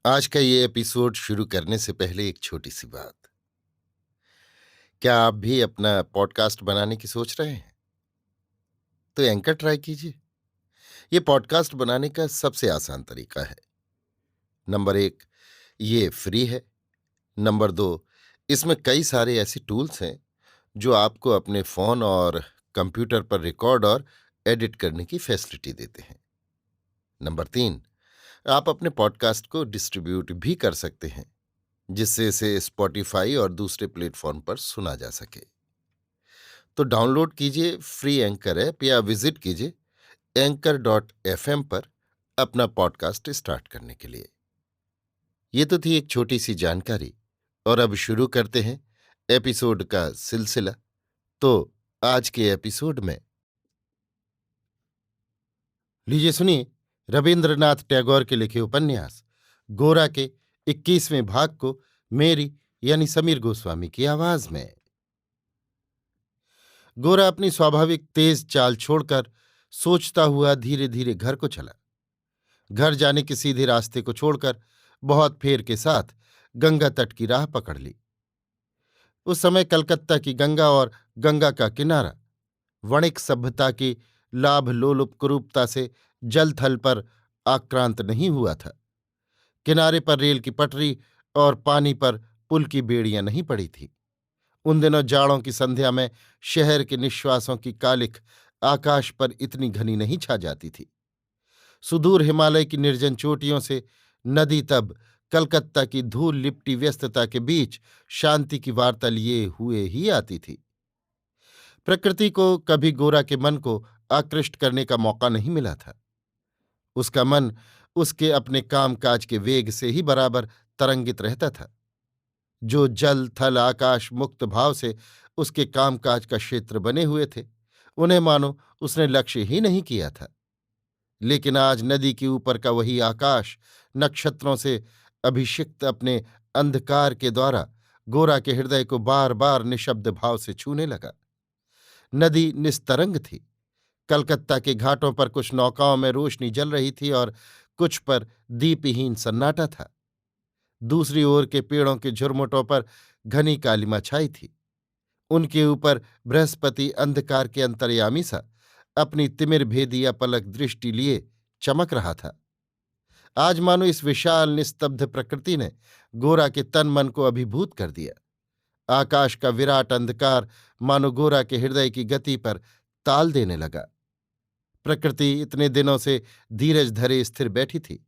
आज का ये एपिसोड शुरू करने से पहले एक छोटी सी बात। क्या आप भी अपना पॉडकास्ट बनाने की सोच रहे हैं? तो एंकर ट्राई कीजिए। ये पॉडकास्ट बनाने का सबसे आसान तरीका है। नंबर एक, ये फ्री है। नंबर दो, इसमें कई सारे ऐसे टूल्स हैं जो आपको अपने फोन और कंप्यूटर पर रिकॉर्ड और एडिट करने की फैसिलिटी देते हैं। नंबर तीन, आप अपने पॉडकास्ट को डिस्ट्रीब्यूट भी कर सकते हैं, जिससे इसे स्पॉटिफाई और दूसरे प्लेटफॉर्म पर सुना जा सके। तो डाउनलोड कीजिए फ्री एंकर ऐप या विजिट कीजिए anchor.fm पर अपना पॉडकास्ट स्टार्ट करने के लिए। ये तो थी एक छोटी सी जानकारी, और अब शुरू करते हैं एपिसोड का सिलसिला। तो आज के एपिसोड में लीजिए सुनिए रविंद्रनाथ टैगोर के लिखे उपन्यास गोरा के 21वें भाग को मेरी यानी समीर गोस्वामी की आवाज में। गोरा अपनी स्वाभाविक तेज चाल छोड़कर सोचता हुआ धीरे धीरे घर को चला। घर जाने के सीधे रास्ते को छोड़कर बहुत फेर के साथ गंगा तट की राह पकड़ ली। उस समय कलकत्ता की गंगा और गंगा का किनारा वणिक सभ्यता की लाभ लोलुप कुरूपता से जल थल पर आक्रांत नहीं हुआ था। किनारे पर रेल की पटरी और पानी पर पुल की बेड़ियां नहीं पड़ी थी। उन दिनों जाड़ों की संध्या में शहर के निश्वासों की कालिख आकाश पर इतनी घनी नहीं छा जाती थी। सुदूर हिमालय की निर्जन चोटियों से नदी तब कलकत्ता की धूल लिपटी व्यस्तता के बीच शांति की वार्ता लिए हुए ही आती थी। प्रकृति को कभी गोरा के मन को आकृष्ट करने का मौका नहीं मिला था। उसका मन उसके अपने काम काज के वेग से ही बराबर तरंगित रहता था। जो जल थल आकाश मुक्त भाव से उसके कामकाज का क्षेत्र बने हुए थे, उन्हें मानो उसने लक्ष्य ही नहीं किया था। लेकिन आज नदी के ऊपर का वही आकाश नक्षत्रों से अभिषिक्त अपने अंधकार के द्वारा गोरा के हृदय को बार बार निशब्द भाव से छूने लगा। नदी निस्तरंग थी। कलकत्ता के घाटों पर कुछ नौकाओं में रोशनी जल रही थी और कुछ पर दीपहीन सन्नाटा था। दूसरी ओर के पेड़ों के झुरमुटों पर घनी कालिमा छाई थी। उनके ऊपर बृहस्पति अंधकार के अंतर्यामी सा अपनी तिमिर भेदिया पलक दृष्टि लिए चमक रहा था। आज मानो इस विशाल निस्तब्ध प्रकृति ने गोरा के तन मन को अभिभूत कर दिया। आकाश का विराट अंधकार मानो गोरा के हृदय की गति पर ताल देने लगा। प्रकृति इतने दिनों से धीरज धरे स्थिर बैठी थी।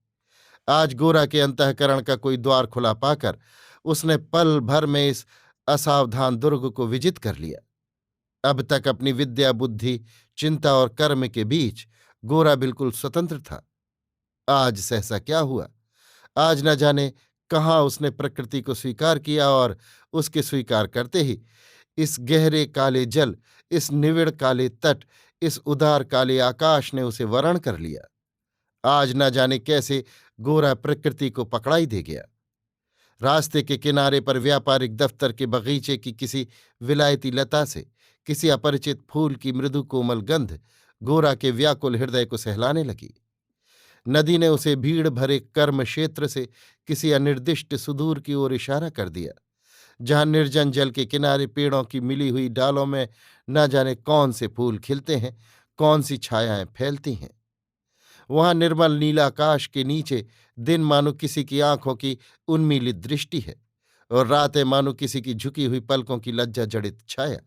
आज गोरा के अंतःकरण का कोई द्वार खुला पाकर उसने पल भर में इस असावधान दुर्ग को विजित कर लिया। अब तक अपनी विद्या बुद्धि चिंता और कर्म के बीच गोरा बिल्कुल स्वतंत्र था। आज सहसा क्या हुआ? आज न जाने कहाँ उसने प्रकृति को स्वीकार किया और उसके स्वीकार करते ही इस गहरे काले जल, इस निविड़ काले तट, इस उदार काले आकाश ने उसे वरण कर लिया। आज न जाने कैसे गोरा प्रकृति को पकड़ाई दे गया। रास्ते के किनारे पर व्यापारिक दफ्तर के बगीचे की किसी विलायती लता से किसी अपरिचित फूल की मृदु कोमल गंध गोरा के व्याकुल हृदय को सहलाने लगी। नदी ने उसे भीड़ भरे कर्म क्षेत्र से किसी अनिर्दिष्ट सुदूर की ओर इशारा कर दिया, जहां निर्जन जल के किनारे पेड़ों की मिली हुई डालों में न जाने कौन से फूल खिलते हैं, कौन सी छायाएं फैलती हैं। वहां निर्मल नीलाकाश के नीचे दिन मानो किसी की आंखों की उन्मीलित दृष्टि है और रातें मानो किसी की झुकी हुई पलकों की लज्जा जड़ित छाया।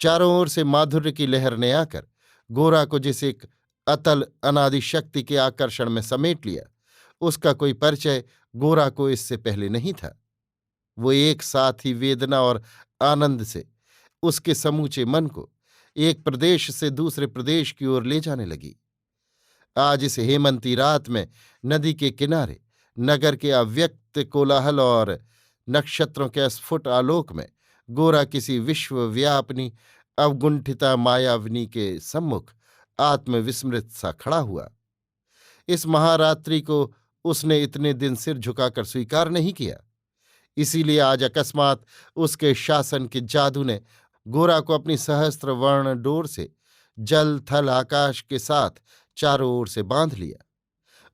चारों ओर से माधुर्य की लहर ने आकर गोरा को जिस एक अतल अनादि शक्ति के आकर्षण में समेट लिया, उसका कोई परिचय गोरा को इससे पहले नहीं था। वो एक साथ ही वेदना और आनंद से उसके समूचे मन को एक प्रदेश से दूसरे प्रदेश की ओर ले जाने लगी। आज इस हेमंती रात में नदी के किनारे नगर के अव्यक्त कोलाहल और नक्षत्रों के स्फुट आलोक में गोरा किसी विश्वव्यापिनी अवगुंठिता मायाविनी के सम्मुख आत्मविस्मृत सा खड़ा हुआ। इस महारात्रि को उसने इतने दिन सिर झुकाकर स्वीकार नहीं किया। इसीलिए आज अकस्मात उसके शासन के जादू ने गोरा को अपनी सहस्त्र वर्ण डोर से जल थल आकाश के साथ चारों ओर से बांध लिया।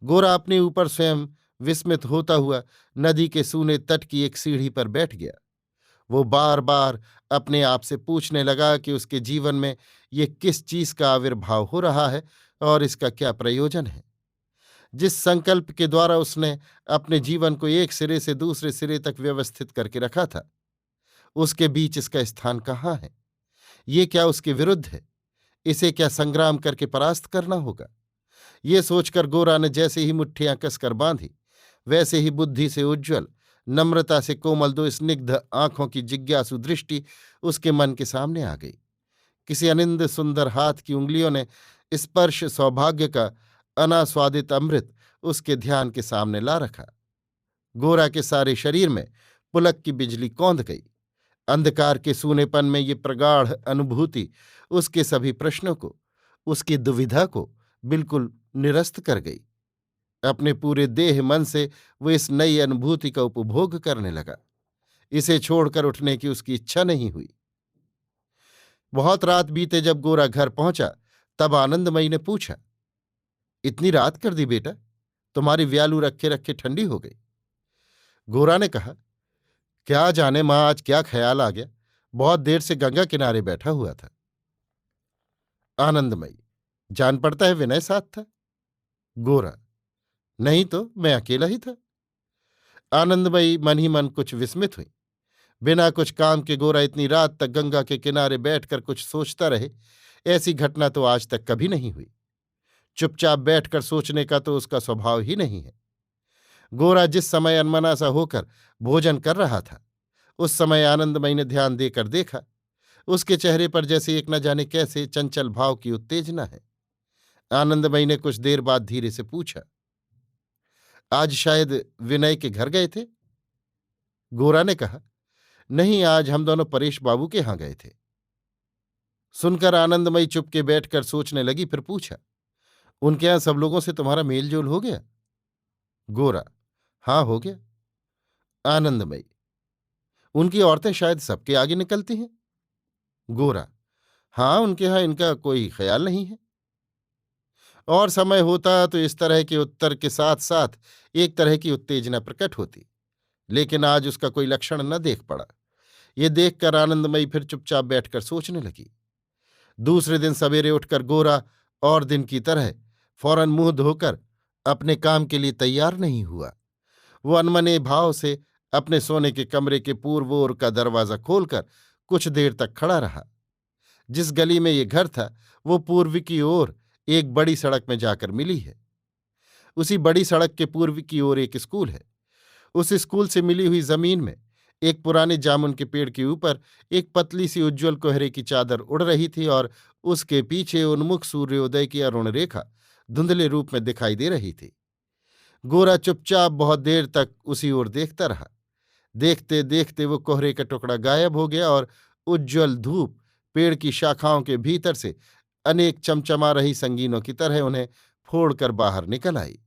गोरा अपने ऊपर स्वयं विस्मित होता हुआ नदी के सूने तट की एक सीढ़ी पर बैठ गया। वो बार बार अपने आप से पूछने लगा कि उसके जीवन में ये किस चीज का आविर्भाव हो रहा है और इसका क्या प्रयोजन है। जिस संकल्प के द्वारा उसने अपने जीवन को एक सिरे से दूसरे सिरे तक व्यवस्थित करके रखा था, उसके बीच इसका स्थान कहाँ है? ये क्या उसके विरुद्ध है? इसे क्या संग्राम करके परास्त करना होगा? ये सोचकर गोरा ने जैसे ही मुट्ठियां कसकर बांधी, वैसे ही बुद्धि से उज्ज्वल, नम्रता से कोमल दो स्निग्ध आंखों की जिज्ञासु दृष्टि उसके मन के सामने आ गई। किसी अनिंद सुंदर हाथ की उंगलियों ने स्पर्श सौभाग्य का अनास्वादित अमृत उसके ध्यान के सामने ला रखा। गोरा के सारे शरीर में पुलक की बिजली कौंध गई। अंधकार के सूनेपन में ये प्रगाढ़ अनुभूति उसके सभी प्रश्नों को, उसकी दुविधा को बिल्कुल निरस्त कर गई। अपने पूरे देह मन से वो इस नई अनुभूति का उपभोग करने लगा। इसे छोड़कर उठने की उसकी इच्छा नहीं हुई। बहुत रात बीते जब गोरा घर पहुंचा, तब आनंदमयी ने पूछा, इतनी रात कर दी बेटा? तुम्हारी व्यालू रखे रखे ठंडी हो गई। गोरा ने कहा, क्या जाने मां आज क्या ख्याल आ गया, बहुत देर से गंगा किनारे बैठा हुआ था। आनंदमयी, जान पड़ता है विनय साथ था। गोरा, नहीं तो मैं अकेला ही था। आनंदमयी मन ही मन कुछ विस्मित हुई। बिना कुछ काम के गोरा इतनी रात तक गंगा के किनारे बैठकर कुछ सोचता रहे, ऐसी घटना तो आज तक कभी नहीं हुई। चुपचाप बैठकर सोचने का तो उसका स्वभाव ही नहीं है। गोरा जिस समय अनमना सा होकर भोजन कर रहा था, उस समय आनंदमयी ने ध्यान देकर देखा, उसके चेहरे पर जैसे एक न जाने कैसे चंचल भाव की उत्तेजना है। आनंदमयी ने कुछ देर बाद धीरे से पूछा, आज शायद विनय के घर गए थे? गोरा ने कहा, नहीं, आज हम दोनों परेश बाबू के यहां गए थे। सुनकर आनंदमयी चुपके बैठकर सोचने लगी, फिर पूछा, उनके यहां सब लोगों से तुम्हारा मेलजोल हो गया? गोरा, हाँ हो गया। आनंदमयी, उनकी औरतें शायद सबके आगे निकलती हैं? गोरा, हाँ, उनके यहां इनका कोई ख्याल नहीं है। और समय होता तो इस तरह के उत्तर के साथ साथ एक तरह की उत्तेजना प्रकट होती, लेकिन आज उसका कोई लक्षण न देख पड़ा। ये देखकर आनंदमयी फिर चुपचाप बैठकर सोचने लगी। दूसरे दिन सवेरे उठकर गोरा और दिन की तरह फौरन मुंह धोकर अपने काम के लिए तैयार नहीं हुआ। वो अनमने भाव से अपने सोने के कमरे के पूर्व ओर का दरवाजा खोलकर कुछ देर तक खड़ा रहा। जिस गली में ये घर था, वो पूर्व की ओर एक बड़ी सड़क में जाकर मिली है। उसी बड़ी सड़क के पूर्व की ओर एक स्कूल है। उस स्कूल से मिली हुई जमीन में एक पुराने जामुन के पेड़ के ऊपर एक पतली सी उज्ज्वल कोहरे की चादर उड़ रही थी और उसके पीछे उन्मुख सूर्योदय की अरुण रेखा धुंधले रूप में दिखाई दे रही थी। गोरा चुपचाप बहुत देर तक उसी ओर देखता रहा। देखते देखते वो कोहरे का टुकड़ा गायब हो गया और उज्ज्वल धूप पेड़ की शाखाओं के भीतर से अनेक चमचमा रही संगीनों की तरह उन्हें फोड़कर बाहर निकल आई।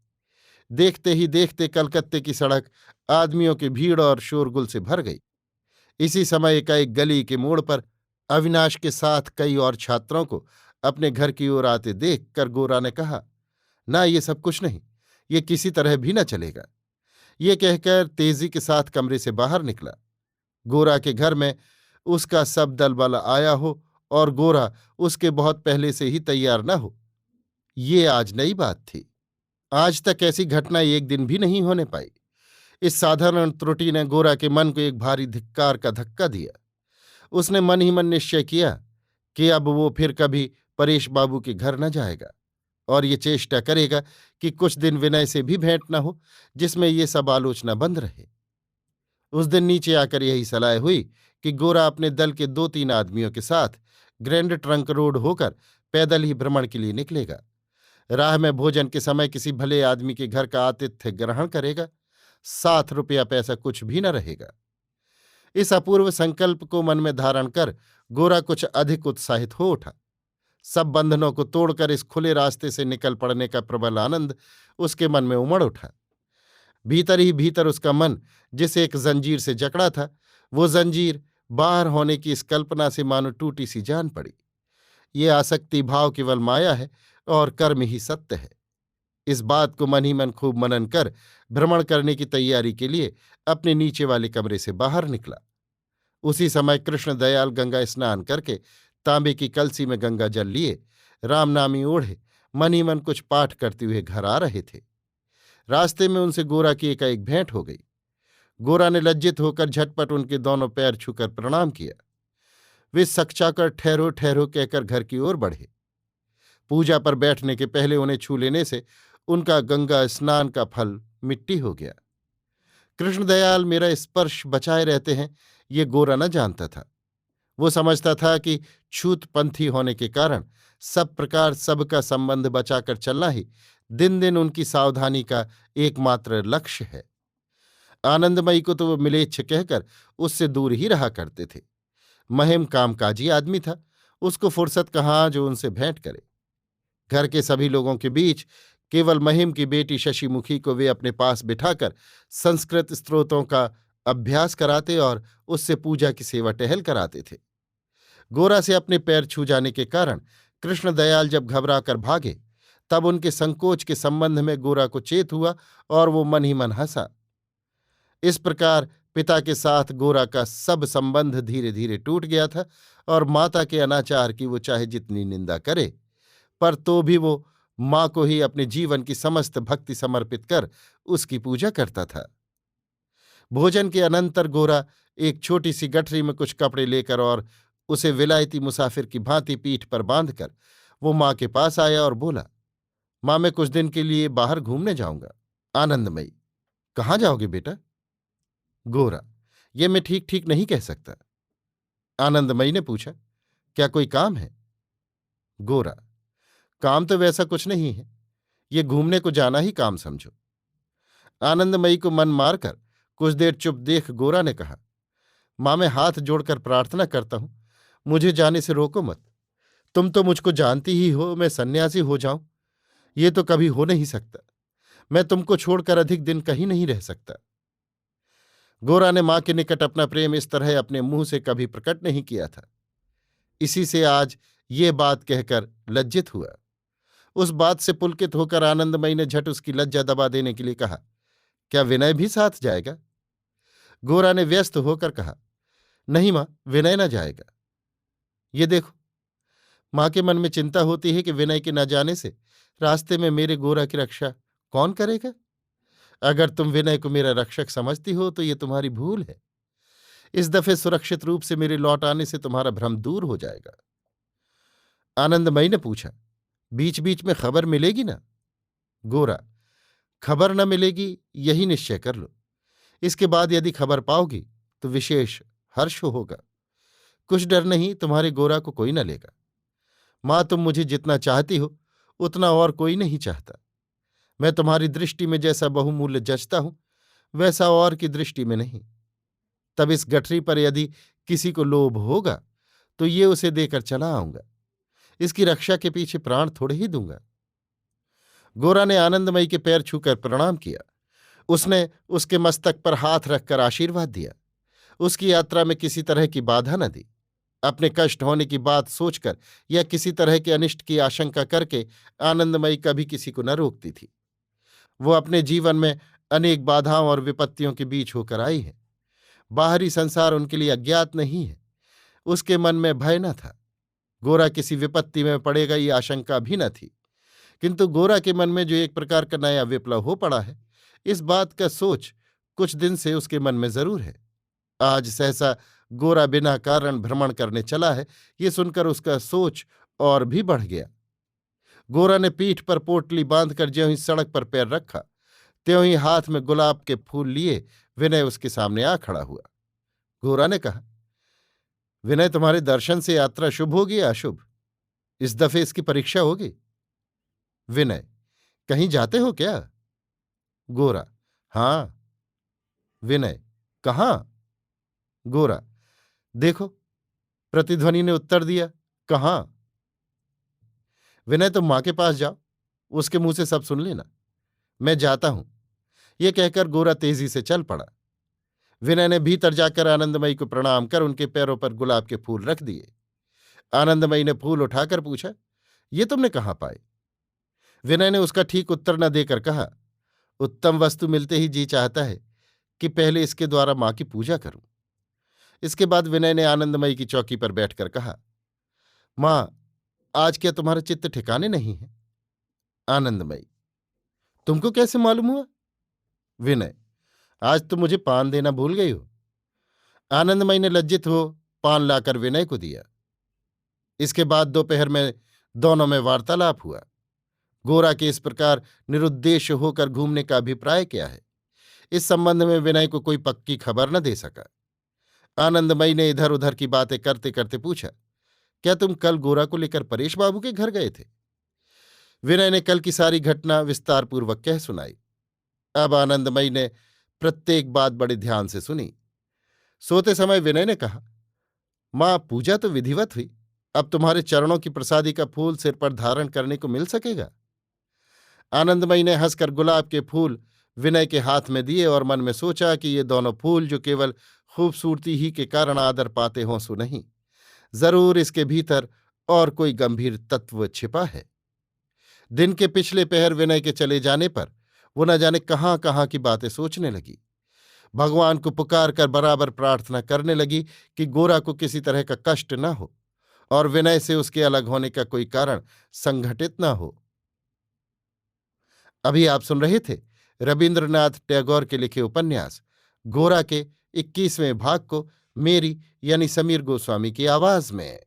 देखते ही देखते कलकत्ते की सड़क आदमियों की भीड़ और शोरगुल से भर गई। इसी समय एकाएक गली के मोड़ पर अविनाश के साथ कई और छात्रों को अपने घर की ओर आते देख कर गोरा ने कहा, ना, ये सब कुछ नहीं, ये किसी तरह भी न चलेगा। ये कहकर तेजी के साथ कमरे से बाहर निकला। गोरा के घर में उसका सब दलबल आया हो और गोरा उसके बहुत पहले से ही तैयार न हो, ये आज नई बात थी। आज तक ऐसी घटना एक दिन भी नहीं होने पाई। इस साधारण त्रुटि ने गोरा के मन को एक भारी धिक्कार का धक्का दिया। उसने मन ही मन निश्चय किया कि अब वो फिर कभी परेश बाबू के घर न जाएगा और ये चेष्टा करेगा कि कुछ दिन विनय से भी भेंट न हो, जिसमें ये सब आलोचना बंद रहे। उस दिन नीचे आकर यही सलाह हुई कि गोरा अपने दल के 2-3 आदमियों के साथ ग्रैंड ट्रंक रोड होकर पैदल ही भ्रमण के लिए निकलेगा। राह में भोजन के समय किसी भले आदमी के घर का आतिथ्य ग्रहण करेगा। 7 रुपया पैसा कुछ भी न रहेगा। इस अपूर्व संकल्प को मन में धारण कर गोरा कुछ अधिक उत्साहित हो उठा। सब बंधनों को तोड़कर इस खुले रास्ते से निकल पड़ने का प्रबल आनंद उसके मन में उमड़ उठा। भीतर ही भीतर उसका मन जिस एक जंजीर से जकड़ा था, वो जंजीर बाहर होने की इस कल्पना से मानो टूटी सी जान पड़ी। ये आसक्ति भाव केवल माया है और कर्म ही सत्य है। इस बात को मन ही मन खूब मनन कर भ्रमण करने की तैयारी के लिए अपने नीचे वाले कमरे से बाहर निकला। उसी समय कृष्ण दयाल गंगा स्नान करके तांबे की कलसी में गंगा जल लिए रामनामी ओढ़े मन ही मन कुछ पाठ करते हुए घर आ रहे थे। रास्ते में उनसे गोरा की एकाएक भेंट हो गई। गोरा ने लज्जित होकर झटपट उनके दोनों पैर छूकर प्रणाम किया। वे सकचाकर ठहरो ठहरो कहकर घर की ओर बढ़े। पूजा पर बैठने के पहले उन्हें छू लेने से उनका गंगा स्नान का फल मिट्टी हो गया। कृष्णदयाल मेरा स्पर्श बचाए रहते हैं, ये गोरा न जानता था। वो समझता था कि छूतपंथी होने के कारण सब प्रकार सबका संबंध बचाकर चलना ही दिन दिन उनकी सावधानी का एकमात्र लक्ष्य है। आनंदमयी को तो वो मिलेच्छ कहकर उससे दूर ही रहा करते थे। महिम कामकाजी आदमी था, उसको फुर्सत कहाँ जो उनसे भेंट करे। घर के सभी लोगों के बीच केवल महिम की बेटी शशिमुखी को वे अपने पास बिठाकर संस्कृत स्तोत्रों का अभ्यास कराते और उससे पूजा की सेवा टहल कराते थे। गोरा से अपने पैर छू जाने के कारण कृष्णदयाल जब घबरा कर भागे तब उनके संकोच के संबंध में गोरा को चेत हुआ और वो मन ही मन हंसा। इस प्रकार पिता के साथ गोरा का सब संबंध धीरे धीरे टूट गया था और माता के अनाचार की वो चाहे जितनी निंदा करे पर तो भी वो माँ को ही अपने जीवन की समस्त भक्ति समर्पित कर उसकी पूजा करता था। भोजन के अनंतर गोरा एक छोटी सी गठरी में कुछ कपड़े लेकर और उसे विलायती मुसाफिर की भांति पीठ पर बांधकर वो माँ के पास आया और बोला, माँ मैं कुछ दिन के लिए बाहर घूमने जाऊंगा। आनंदमयी, कहाँ जाओगे बेटा? गोरा, ये मैं ठीक ठीक नहीं कह सकता। आनंदमयी ने पूछा, क्या कोई काम है? गोरा, काम तो वैसा कुछ नहीं है, ये घूमने को जाना ही काम समझो। आनंदमयी को मन मारकर कुछ देर चुप देख गोरा ने कहा, माँ मैं हाथ जोड़कर प्रार्थना करता हूं, मुझे जाने से रोको मत। तुम तो मुझको जानती ही हो, मैं सन्यासी हो जाऊं ये तो कभी हो नहीं सकता। मैं तुमको छोड़कर अधिक दिन कहीं नहीं रह सकता। गोरा ने माँ के निकट अपना प्रेम इस तरह अपने मुंह से कभी प्रकट नहीं किया था। इसी से आज ये बात कहकर लज्जित हुआ। उस बात से पुलकित होकर आनंदमयी ने झट उसकी लज्जा दबा देने के लिए कहा, क्या विनय भी साथ जाएगा? गोरा ने व्यस्त होकर कहा, नहीं माँ, विनय न जाएगा। ये देखो, माँ के मन में चिंता होती है कि विनय के न जाने से रास्ते में मेरे गोरा की रक्षा कौन करेगा? अगर तुम विनय को मेरा रक्षक समझती हो तो ये तुम्हारी भूल है। इस दफे सुरक्षित रूप से मेरे लौट आने से तुम्हारा भ्रम दूर हो जाएगा। आनंदमयी ने पूछा, बीच बीच में खबर मिलेगी ना? गोरा, खबर न मिलेगी यही निश्चय कर लो। इसके बाद यदि खबर पाओगी तो विशेष हर्ष होगा। कुछ डर नहीं, तुम्हारे गोरा को कोई न लेगा। माँ तुम मुझे जितना चाहती हो उतना और कोई नहीं चाहता। मैं तुम्हारी दृष्टि में जैसा बहुमूल्य जचता हूं वैसा और की दृष्टि में नहीं। तब इस गठरी पर यदि किसी को लोभ होगा तो ये उसे देकर चला आऊंगा। इसकी रक्षा के पीछे प्राण थोड़े ही दूंगा। गोरा ने आनंदमयी के पैर छूकर प्रणाम किया। उसने उसके मस्तक पर हाथ रखकर आशीर्वाद दिया। उसकी यात्रा में किसी तरह की बाधा न दी। अपने कष्ट होने की बात सोचकर या किसी तरह के अनिष्ट की आशंका करके आनंदमयी कभी किसी को न रोकती थी। वो अपने जीवन में अनेक बाधाओं और विपत्तियों के बीच होकर आई है। बाहरी संसार उनके लिए अज्ञात नहीं है। उसके मन में भय न था। गोरा किसी विपत्ति में पड़ेगा ये आशंका भी न थी। किंतु गोरा के मन में जो एक प्रकार का नया विप्लव हो पड़ा है, इस बात का सोच कुछ दिन से उसके मन में जरूर है। आज सहसा गोरा बिना कारण भ्रमण करने चला है, ये सुनकर उसका सोच और भी बढ़ गया। गोरा ने पीठ पर पोटली बांधकर ज्यों ही सड़क पर पैर रखा त्यों ही हाथ में गुलाब के फूल लिए विनय उसके सामने आ खड़ा हुआ। गोरा ने कहा, विनय तुम्हारे दर्शन से यात्रा शुभ होगी या अशुभ? इस दफे इसकी परीक्षा होगी। विनय, कहीं जाते हो क्या? गोरा, हां। विनय, कहाँ? गोरा, देखो। प्रतिध्वनि ने उत्तर दिया, कहाँ? विनय, तुम मां के पास जाओ, उसके मुंह से सब सुन लेना। मैं जाता हूं। ये कहकर गोरा तेजी से चल पड़ा। विनय ने भीतर जाकर आनंदमयी को प्रणाम कर उनके पैरों पर गुलाब के फूल रख दिए। आनंदमयी ने फूल उठाकर पूछा, ये तुमने कहाँ पाए? विनय ने उसका ठीक उत्तर न देकर कहा, उत्तम वस्तु मिलते ही जी चाहता है कि पहले इसके द्वारा मां की पूजा करूं। इसके बाद विनय ने आनंदमयी की चौकी पर बैठकर कहा, मां, आज क्या तुम्हारा चित्त ठिकाने नहीं है? आनंदमयी, तुमको कैसे मालूम हुआ? विनय, आज तुम मुझे पान देना भूल गई हो। आनंदमयी ने लज्जित हो पान लाकर विनय को दिया। इसके बाद दोपहर में दोनों में वार्तालाप हुआ। गोरा के इस प्रकार निरुद्देश्य होकर घूमने का अभिप्राय क्या है, इस संबंध में विनय को कोई पक्की खबर न दे सका। आनंदमयी ने इधर उधर की बातें करते करते पूछा, क्या तुम कल गोरा को लेकर परेश बाबू के घर गए थे? विनय ने कल की सारी घटना विस्तारपूर्वक कह सुनाई। अब आनंदमयी ने प्रत्येक बात बड़े ध्यान से सुनी। सोते समय विनय ने कहा, मां, पूजा तो विधिवत हुई, अब तुम्हारे चरणों की प्रसादी का फूल सिर पर धारण करने को मिल सकेगा? आनंदमयी ने हंसकर गुलाब के फूल विनय के हाथ में दिए और मन में सोचा कि ये दोनों फूल जो केवल खूबसूरती ही के कारण आदर पाते हों सो नहीं, जरूर इसके भीतर और कोई गंभीर तत्व छिपा है। दिन के पिछले पहर विनय के चले जाने पर वो न जाने कहाँ कहाँ की बातें सोचने लगी। भगवान को पुकार कर बराबर प्रार्थना करने लगी कि गोरा को किसी तरह का कष्ट न हो और विनय से उसके अलग होने का कोई कारण संघटित न हो। अभी आप सुन रहे थे रविन्द्रनाथ टैगोर के लिखे उपन्यास गोरा के 21वें भाग को मेरी यानी समीर गोस्वामी की आवाज में।